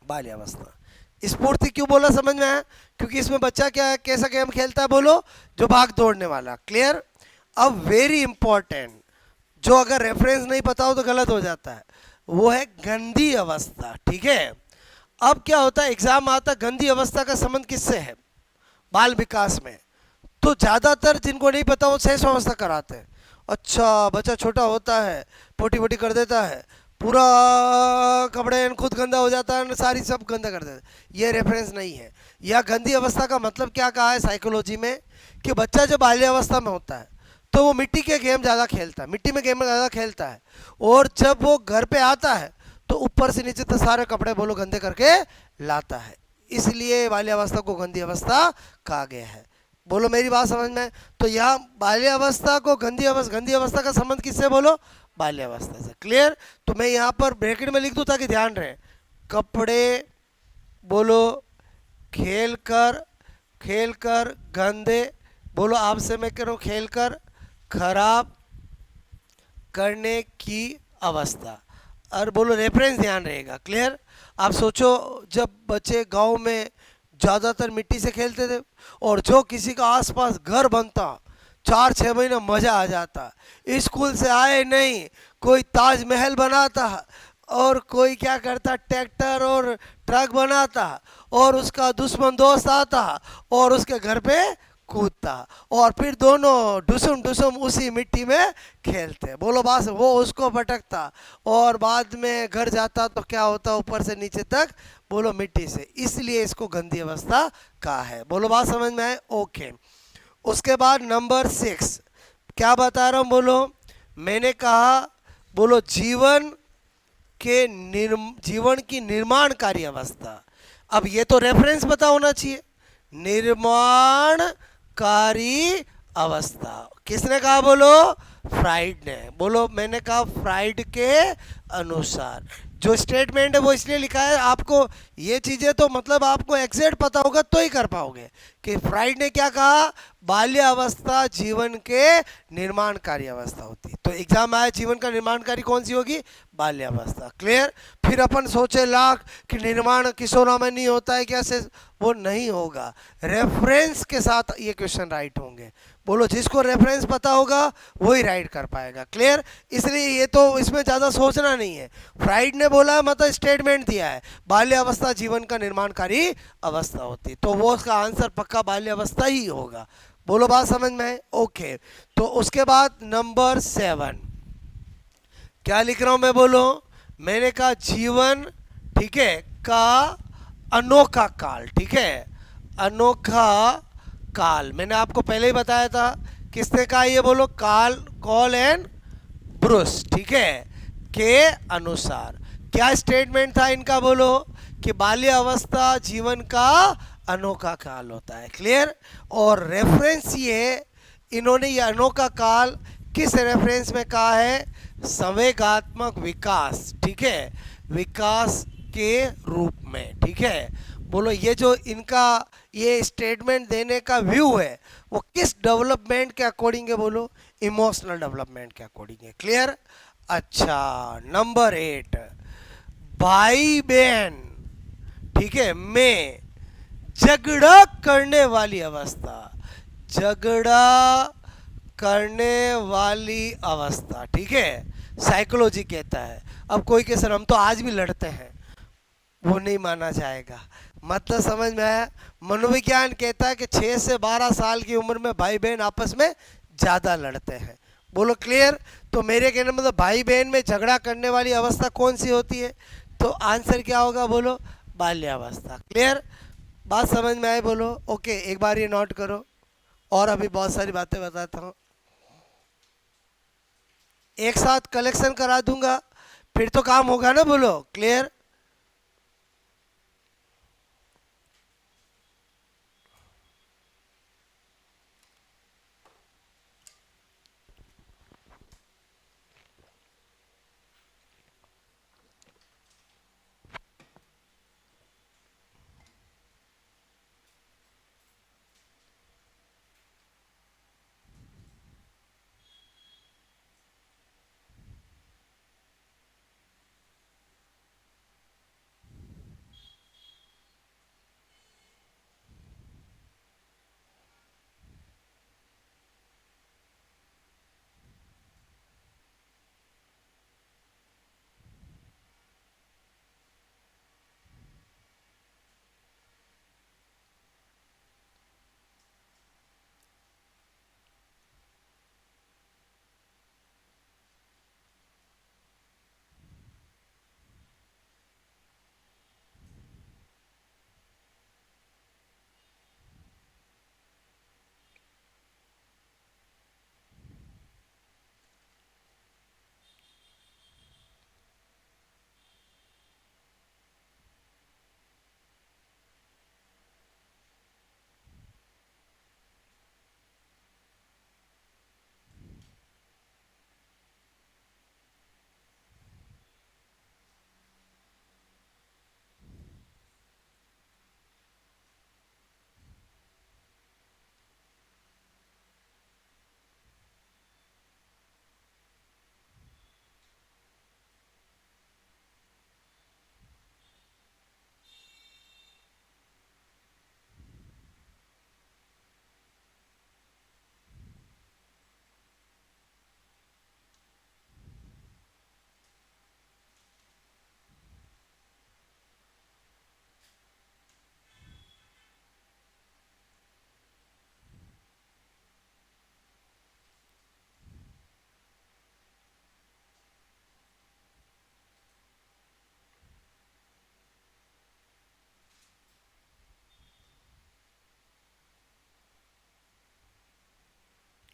Speaker 1: बाल्यावस्था। स्फूर्ति क्यों बोला समझ में आया, क्योंकि इसमें बच्चा क्या कैसा गेम खेलता है, बोलो जो भाग दौड़ने वाला। क्लियर, अब वेरी इंपॉर्टेंट, जो अगर रेफरेंस नहीं पता हो तो गलत हो जाता है, वो है गंदी अवस्था। ठीक है, अब क्या होता है एग्जाम आता है, गंदी अवस्था का संबंध किससे है, बाल विकास में। तो ज़्यादातर जिनको नहीं पता वो शैशव अवस्था कराते हैं। अच्छा, बच्चा छोटा होता है, पोटी पोटी कर देता है, पूरा कपड़े खुद गंदा हो जाता है, सारी सब गंदा कर देता है। ये रेफरेंस नहीं है। यह गंदी अवस्था का मतलब क्या कहा है साइकोलॉजी में, कि बच्चा जब बाल्यावस्था में होता है तो वो मिट्टी के गेम ज़्यादा खेलता है, मिट्टी में गेम ज़्यादा खेलता है, और जब वो घर पे आता है तो ऊपर से नीचे तक सारे कपड़े बोलो गंदे करके लाता है। इसलिए बाल्यावस्था को गंदी अवस्था कहा गया है। बोलो मेरी बात समझ में। तो यहाँ बाल्यावस्था को गंदी अवस्था का संबंध किससे, बोलो बाल्यावस्था से। क्लियर, तो मैं यहाँ पर ब्रैकेट में लिख दूँ ताकि ध्यान रहे, कपड़े बोलो खेल कर गंदे, बोलो आपसे मैं कह रहा हूँ खेल कर खराब करने की अवस्था। और बोलो रेफरेंस ध्यान रहेगा। क्लियर, आप सोचो जब बच्चे गांव में ज़्यादातर मिट्टी से खेलते थे, और जो किसी का आसपास घर बनता 4-6 महीना मज़ा आ जाता, स्कूल से आए नहीं कोई ताजमहल बनाता, और कोई क्या करता ट्रैक्टर और ट्रक बनाता, और उसका दुश्मन दोस्त आता और उसके घर पे कूदता, और फिर दोनों डुसुम डुसुम उसी मिट्टी में खेलते। बोलो बस वो उसको भटकता, और बाद में घर जाता तो क्या होता ऊपर से नीचे तक बोलो मिट्टी से। इसलिए इसको गंदी अवस्था कहा है। बोलो बात समझ में आए, ओके। उसके बाद नंबर 6 क्या बता रहा हूँ, बोलो मैंने कहा बोलो जीवन की निर्माणकारी अवस्था। अब ये तो रेफरेंस पता होना चाहिए, निर्माणकारी अवस्था। किसने कहा बोलो? फ्राइड ने। बोलो, मैंने कहा फ्राइड के अनुसार। जो स्टेटमेंट है वो इसलिए लिखा है आपको, ये चीजें तो मतलब आपको एग्जैक्ट पता होगा तो ही कर पाओगे कि फ्राइड ने क्या कहा। बाल्य अवस्था जीवन के निर्माणकारी अवस्था होती है। तो एग्जाम आया, जीवन का निर्माणकारी कौन सी होगी? बाल्य अवस्था। क्लियर? फिर अपन सोचे लाख कि निर्माण किशोरा में नहीं होता है कैसे? वो नहीं होगा। रेफरेंस के साथ ये क्वेश्चन राइट होंगे। बोलो, जिसको रेफरेंस पता होगा वही राइट कर पाएगा। क्लियर? इसलिए ये तो इसमें ज़्यादा सोचना नहीं है। फ्राइड ने बोला है, मतलब स्टेटमेंट दिया है, बाल्य अवस्था जीवन का निर्माणकारी अवस्था होती, तो वो उसका आंसर पक्का बाल्य अवस्था ही होगा। बोलो, बात समझ में है? ओके। तो उसके बाद नंबर 7 क्या लिख रहा हूं मैं? बोलो, मैंने कहा जीवन, ठीक है, का अनोखा काल। ठीक है, अनोखा काल मैंने आपको पहले ही बताया था। किसने कहा ये? बोलो, काल, कॉल एंड ब्रूस, ठीक है, के अनुसार। क्या स्टेटमेंट था इनका? बोलो कि बाल्य अवस्था जीवन का अनोखा काल होता है। क्लियर? और रेफरेंस ये, इन्होंने ये अनोखा काल किस रेफरेंस में कहा है? संवेगात्मक विकास, ठीक है, विकास के रूप में। ठीक है, बोलो, ये जो इनका ये स्टेटमेंट देने का व्यू है वो किस डेवलपमेंट के अकॉर्डिंग है? बोलो, इमोशनल डेवलपमेंट के अकॉर्डिंग है। क्लियर? अच्छा, नंबर 8, भाई बहन, ठीक है, में झगड़ा करने वाली अवस्था। झगड़ा करने वाली अवस्था, ठीक है, साइकोलॉजी कहता है। अब कोई के सर हम तो आज भी लड़ते हैं, वो नहीं माना जाएगा। मतलब समझ में आया? मनोविज्ञान कहता है कि 6 से 12 साल की उम्र में भाई बहन आपस में ज़्यादा लड़ते हैं। बोलो, क्लियर? तो मेरे कहने मतलब भाई बहन में झगड़ा करने वाली अवस्था कौन सी होती है? तो आंसर क्या होगा? बोलो, बाल्यावस्था। क्लियर? बात समझ में आए? बोलो ओके। एक बार ये नोट करो, और अभी बहुत सारी बातें बताता हूँ, एक साथ कलेक्शन करा दूंगा, फिर तो काम होगा ना। बोलो, क्लियर?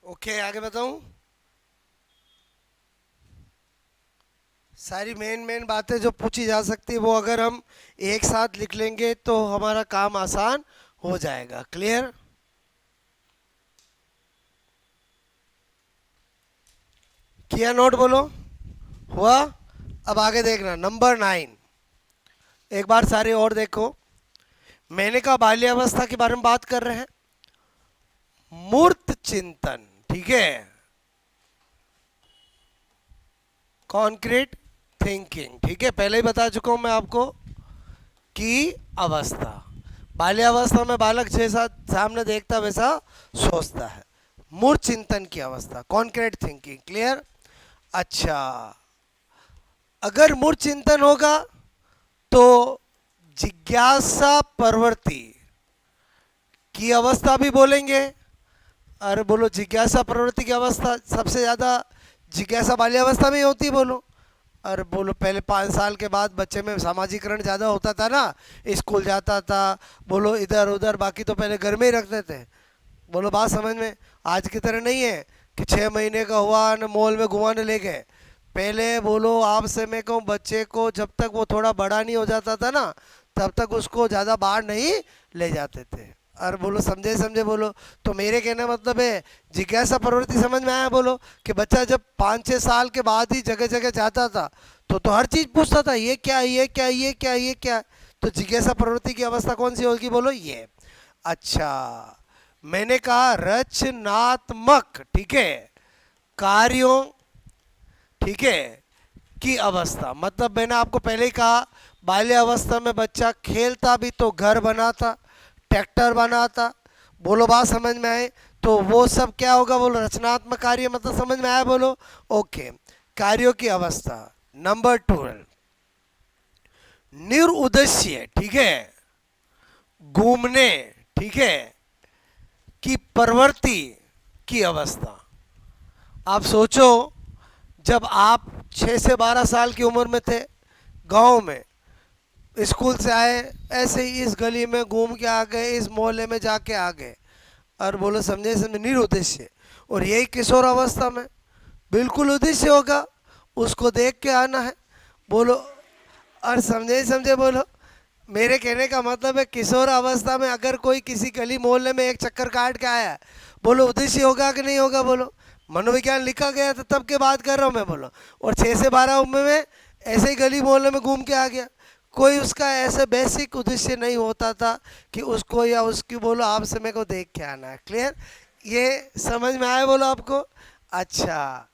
Speaker 1: ओके, आगे बताऊं? सारी मेन मेन बातें जो पूछी जा सकती है वो अगर हम एक साथ लिख लेंगे तो हमारा काम आसान हो जाएगा। क्लियर? किया नोट? बोलो हुआ? अब आगे देखना नंबर 9। एक बार सारे और देखो। मैंने कहा बाल्यावस्था के बारे में बात कर रहे हैं। मूर्त चिंतन, ठीक है, कॉन्क्रीट थिंकिंग, ठीक है, पहले ही बता चुका हूं मैं आपको की अवस्था। बाल्यावस्था में बालक जैसा सामने देखता वैसा सोचता है। मूर्त चिंतन की अवस्था, कॉन्क्रीट थिंकिंग। क्लियर? अच्छा, अगर मूर्त चिंतन होगा तो जिज्ञासा प्रवृत्ति की अवस्था भी बोलेंगे। अरे बोलो, जिज्ञासा प्रवृत्ति की अवस्था सबसे ज़्यादा जिज्ञासा बाल्यावस्था में ही होती है। बोलो। अरे बोलो, पहले 5 साल के बाद बच्चे में सामाजिकरण ज़्यादा होता था ना, स्कूल जाता था, बोलो इधर उधर, बाकी तो पहले घर में ही रखते थे। बोलो बात समझ में? आज की तरह नहीं है कि 6 महीने का हुआ न मॉल में घुमाने ले गए। पहले बोलो आपसे मैं कहूँ, बच्चे को जब तक वो थोड़ा बड़ा नहीं हो जाता था ना, तब तक उसको ज़्यादा बाहर नहीं ले जाते थे। और बोलो समझे समझे? बोलो। तो मेरे कहने का मतलब है, जिज्ञासा प्रवृत्ति समझ में आया? बोलो कि बच्चा जब 5-6 साल के बाद ही जगह जगह जाता था तो हर चीज़ पूछता था, ये क्या, ये क्या, ये क्या, ये क्या। तो जिज्ञासा प्रवृत्ति की अवस्था कौन सी होगी? बोलो ये। अच्छा, मैंने कहा रचनात्मक, ठीक है, कार्यों, ठीक है, की अवस्था। मतलब मैंने आपको पहले ही कहा, बाल्य अवस्था में बच्चा खेलता भी तो घर बनाता, ट्रैक्टर बनाता। बोलो बात समझ में आए? तो वो सब क्या होगा? बोलो रचनात्मक कार्य, मतलब समझ में आया? बोलो ओके। कार्यों की अवस्था। नंबर 12, निरुद्देश्य, ठीक है, घूमने, ठीक है, की प्रवृत्ति की अवस्था। आप सोचो, जब आप 6 से 12 साल की उम्र में थे, गांव में स्कूल से आए, ऐसे ही इस गली में घूम के आ गए, इस मोहल्ले में जाके आ गए, और बोलो समझे समझे? निरुद्देश्य। और यही किशोर अवस्था में बिल्कुल उद्देश्य होगा, उसको देख के आना है। बोलो, और समझे समझे? बोलो। मेरे कहने का मतलब है, किशोर अवस्था में अगर कोई किसी गली मोहल्ले में एक चक्कर काट के आया, बोलो उद्देश्य होगा कि नहीं होगा? बोलो। मनोविज्ञान लिखा गया था तब के बात कर रहा हूँ मैं। बोलो। और 6 से 12 उम्र में ऐसे ही गली मोहल्ले में घूम के आ गया, कोई उसका ऐसे बेसिक उद्देश्य नहीं होता था कि उसको या उसकी बोलो आपसे मेरे को देख के आना है। क्लियर? ये समझ में आया? बोलो आपको। अच्छा,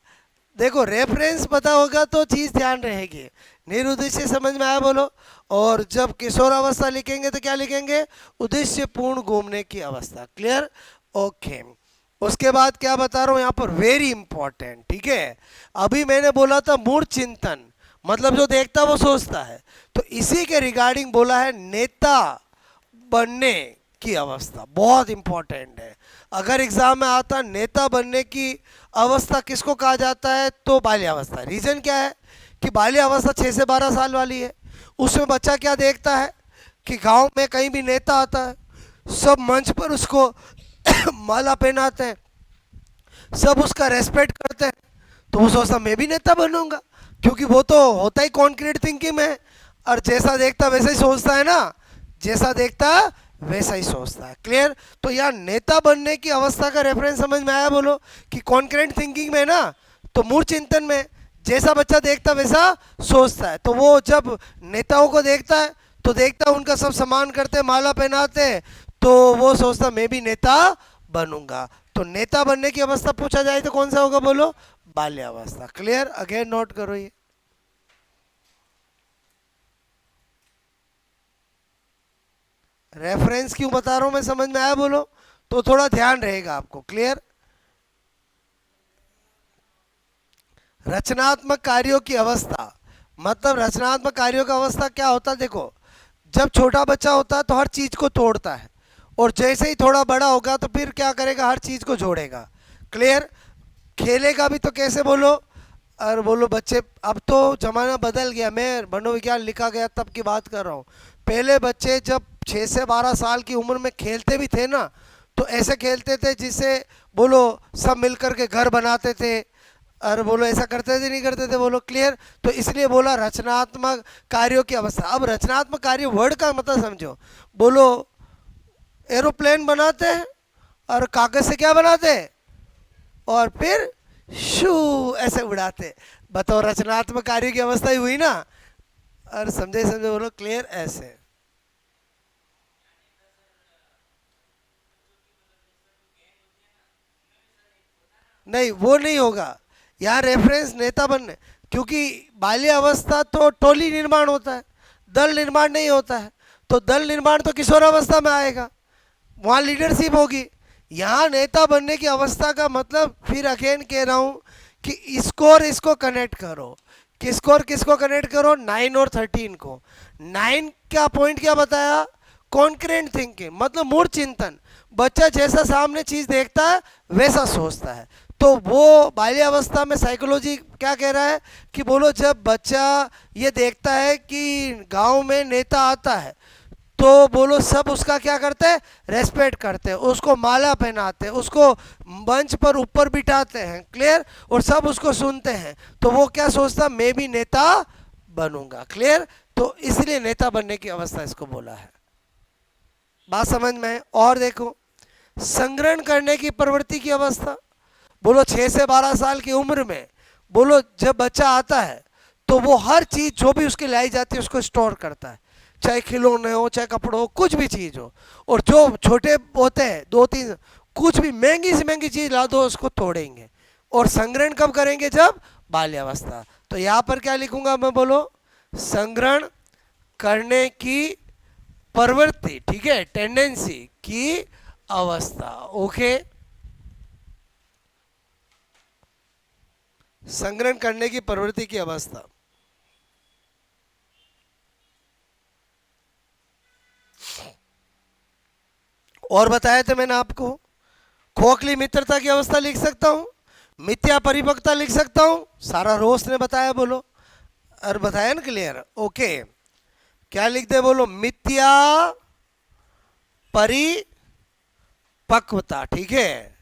Speaker 1: देखो रेफरेंस पता होगा तो चीज़ ध्यान रहेगी। निरुद्देश्य समझ में आया? बोलो। और जब किशोर अवस्था लिखेंगे तो क्या लिखेंगे? उद्देश्य पूर्ण घूमने की अवस्था। क्लियर? ओके। उसके बाद क्या बता रहा हूँ यहाँ पर, वेरी इंपॉर्टेंट, ठीक है। अभी मैंने बोला था मूर्त चिंतन, मतलब जो देखता वो सोचता है, तो इसी के रिगार्डिंग बोला है नेता बनने की अवस्था। बहुत इंपॉर्टेंट है। अगर एग्जाम में आता नेता बनने की अवस्था किसको कहा जाता है, तो बाल्यावस्था। रीजन क्या है कि बाल्यावस्था 6 से 12 साल वाली है। उसमें बच्चा क्या देखता है कि गांव में कहीं भी नेता आता है, सब मंच पर उसको माला पहनाते हैं, सब उसका रेस्पेक्ट करते हैं, तो वो सोचता मैं भी नेता बनूंगा, क्योंकि वो तो होता ही कॉन्क्रीट थिंकिंग में। और जैसा देखता वैसा ही सोचता है ना, जैसा देखता वैसा ही सोचता है। क्लियर? तो यार नेता बनने की अवस्था का रेफरेंस समझ में आया? बोलो कि कॉन्क्रीट थिंकिंग में ना, तो मूर्त चिंतन में जैसा बच्चा देखता वैसा सोचता है। तो वो जब नेताओं को देखता है तो देखता उनका सब सम्मान करते, माला पहनाते, तो वो सोचता मैं भी नेता बनूंगा। तो नेता बनने की अवस्था पूछा जाए तो कौन सा होगा? बोलो बाल्यावस्था। क्लियर? अगेन नोट करो ये। रेफरेंस क्यों बता रहा हूं मैं, समझ में आया? बोलो। तो थोड़ा ध्यान रहेगा आपको। क्लियर? रचनात्मक कार्यों की अवस्था, मतलब रचनात्मक कार्यों का अवस्था क्या होता है? देखो, जब छोटा बच्चा होता है तो हर चीज को तोड़ता है, और जैसे ही थोड़ा बड़ा होगा तो फिर क्या करेगा? हर चीज को जोड़ेगा। क्लियर? खेलेगा भी तो कैसे? बोलो। और बोलो बच्चे, अब तो ज़माना बदल गया, मैं मनोविज्ञान लिखा गया तब की बात कर रहा हूँ। पहले बच्चे जब 6 से 12 साल की उम्र में खेलते भी थे ना, तो ऐसे खेलते थे जिससे बोलो सब मिलकर के घर बनाते थे, और बोलो ऐसा करते थे नहीं करते थे? बोलो। क्लियर? तो इसलिए बोला रचनात्मक कार्यों की अवस्था। अब रचनात्मक कार्य वर्ड का मतलब समझो। बोलो एरोप्लेन बनाते हैं और कागज से क्या बनाते हैं, और फिर शू ऐसे उड़ाते। बताओ रचनात्मक कार्य की अवस्था ही हुई ना। और समझे समझे बोलो क्लियर ऐसे। नहीं वो नहीं होगा, यहाँ रेफरेंस नेता बनने, क्योंकि बाल्य अवस्था तो टोली निर्माण होता है, दल निर्माण नहीं होता है। तो दल निर्माण तो किशोरावस्था में आएगा, वहाँ लीडरशिप होगी। यहाँ नेता बनने की अवस्था का मतलब फिर अगेन कह रहा हूँ कि इसको और इसको कनेक्ट करो। किसको और किसको कनेक्ट करो, 9 और 13 को। 9 का पॉइंट क्या बताया, कॉन्क्रेंट थिंकिंग, मतलब मूड चिंतन। बच्चा जैसा सामने चीज देखता है वैसा सोचता है। तो वो बाल्यावस्था में साइकोलॉजी क्या कह रहा है कि बोलो जब बच्चा ये देखता है कि गांव में नेता आता है तो बोलो सब उसका क्या करते हैं, रेस्पेक्ट करते हैं, उसको माला पहनाते हैं, उसको मंच पर ऊपर बिठाते हैं, क्लियर, और सब उसको सुनते हैं। तो वो क्या सोचता, मैं भी नेता बनूंगा, क्लियर। तो इसलिए नेता बनने की अवस्था इसको बोला है। बात समझ में है। और देखो संग्रहण करने की प्रवृत्ति की अवस्था, बोलो 6 से 12 साल की उम्र में बोलो जब बच्चा आता है तो वो हर चीज जो भी उसकी लाई जाती है उसको स्टोर करता है, चाहे खिलौने हो चाहे कपड़े हो कुछ भी चीज हो। और जो छोटे होते हैं 2-3 कुछ भी महंगी से महंगी चीज ला दो उसको तोड़ेंगे। और संग्रहण कब करेंगे, जब बाल्यावस्था। तो यहाँ पर क्या लिखूंगा मैं, बोलो संग्रहण करने की प्रवृत्ति, ठीक है, टेंडेंसी की अवस्था। ओके, संग्रहण करने की प्रवृत्ति की अवस्था। और बताया था मैंने आपको, खोखली मित्रता की अवस्था लिख सकता हूं, मिथ्या परिपक्वता लिख सकता हूं, सारा रोज ने बताया, बोलो। और बताया ना क्लियर। ओके, क्या लिख दे, बोलो मिथ्या परिपक्वता, ठीक है।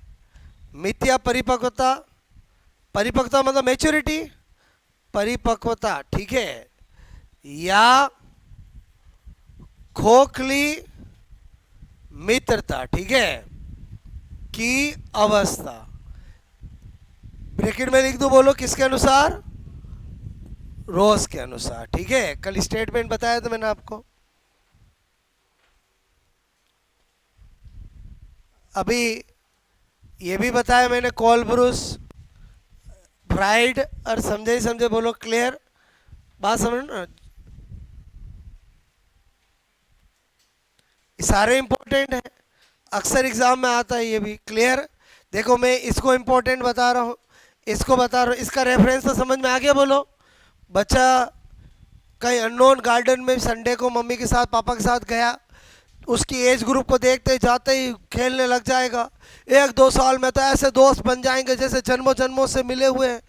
Speaker 1: मिथ्या परिपक्वता, परिपक्वता मतलब मैच्योरिटी, परिपक्वता, ठीक है, या खोखली मित्रता, ठीक है, की अवस्था। ब्रैकेट में लिख दो, बोलो किसके अनुसार, रोज के अनुसार, ठीक है। कल स्टेटमेंट बताया था मैंने आपको। अभी ये भी बताया मैंने, कॉलब्रूस, फ्राइड और समझे ही समझे, बोलो क्लियर। बात समझ ना, सारे इंपॉर्टेंट है, अक्सर एग्जाम में आता है ये भी, क्लियर। देखो मैं इसको इंपॉर्टेंट बता रहा हूँ, इसको बता रहा हूँ, इसका रेफरेंस तो समझ में आ गया। बोलो बच्चा कहीं अननोन गार्डन में संडे को मम्मी के साथ पापा के साथ गया, उसकी एज ग्रुप को देखते जाते ही खेलने लग जाएगा। 1-2 साल में तो ऐसे दोस्त बन जाएंगे जैसे जन्मों जन्मों से मिले हुए हैं।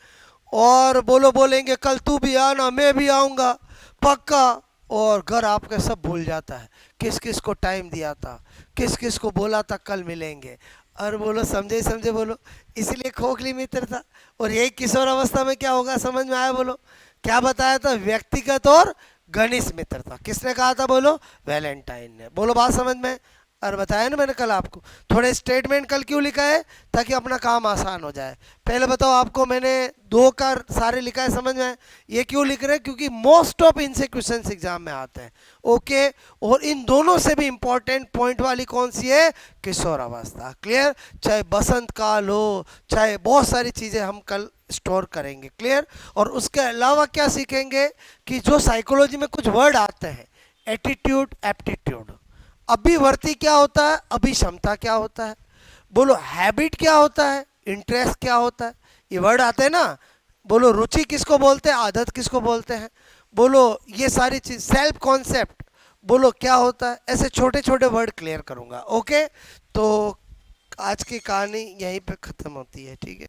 Speaker 1: और बोलो बोलेंगे कल तू भी आना, मैं भी आऊँगा पक्का। और घर आपके सब भूल जाता है, किस किस को टाइम दिया था, किस किस को बोला था कल मिलेंगे। और बोलो समझे समझे, बोलो इसलिए खोखली मित्र था। और यही किशोर अवस्था में क्या होगा, समझ में आया। बोलो क्या बताया था, व्यक्तिगत और घनिष्ठ मित्रता। किसने कहा था, बोलो वैलेंटाइन ने। बोलो बात समझ में। और बताया ना मैंने कल आपको, थोड़े स्टेटमेंट कल क्यों लिखा है, ताकि अपना काम आसान हो जाए। पहले बताओ आपको, मैंने 2 का सारे लिखा है, समझ में। ये क्यों लिख रहे हैं, क्योंकि मोस्ट ऑफ इनसे क्वेश्चन एग्जाम में आते हैं। ओके, और इन दोनों से भी इंपॉर्टेंट पॉइंट वाली कौन सी है, किशोर अवस्था, क्लियर। चाहे बसंत काल हो, चाहे बहुत सारी चीज़ें हम कल स्टोर करेंगे, क्लियर। और उसके अलावा क्या सीखेंगे कि जो साइकोलॉजी में कुछ वर्ड आते हैं, एटीट्यूड, एप्टीट्यूड, अभिवर्ती क्या होता है, अभिक्षमता क्या होता है, बोलो हैबिट क्या होता है, इंटरेस्ट क्या होता है, ये वर्ड आते हैं ना। बोलो रुचि किसको बोलते हैं, आदत किसको बोलते हैं, बोलो ये सारी चीज, सेल्फ कॉन्सेप्ट, बोलो क्या होता है। ऐसे छोटे छोटे वर्ड क्लियर करूंगा। ओके, तो आज की कहानी यहीं पे ख़त्म होती है, ठीक है।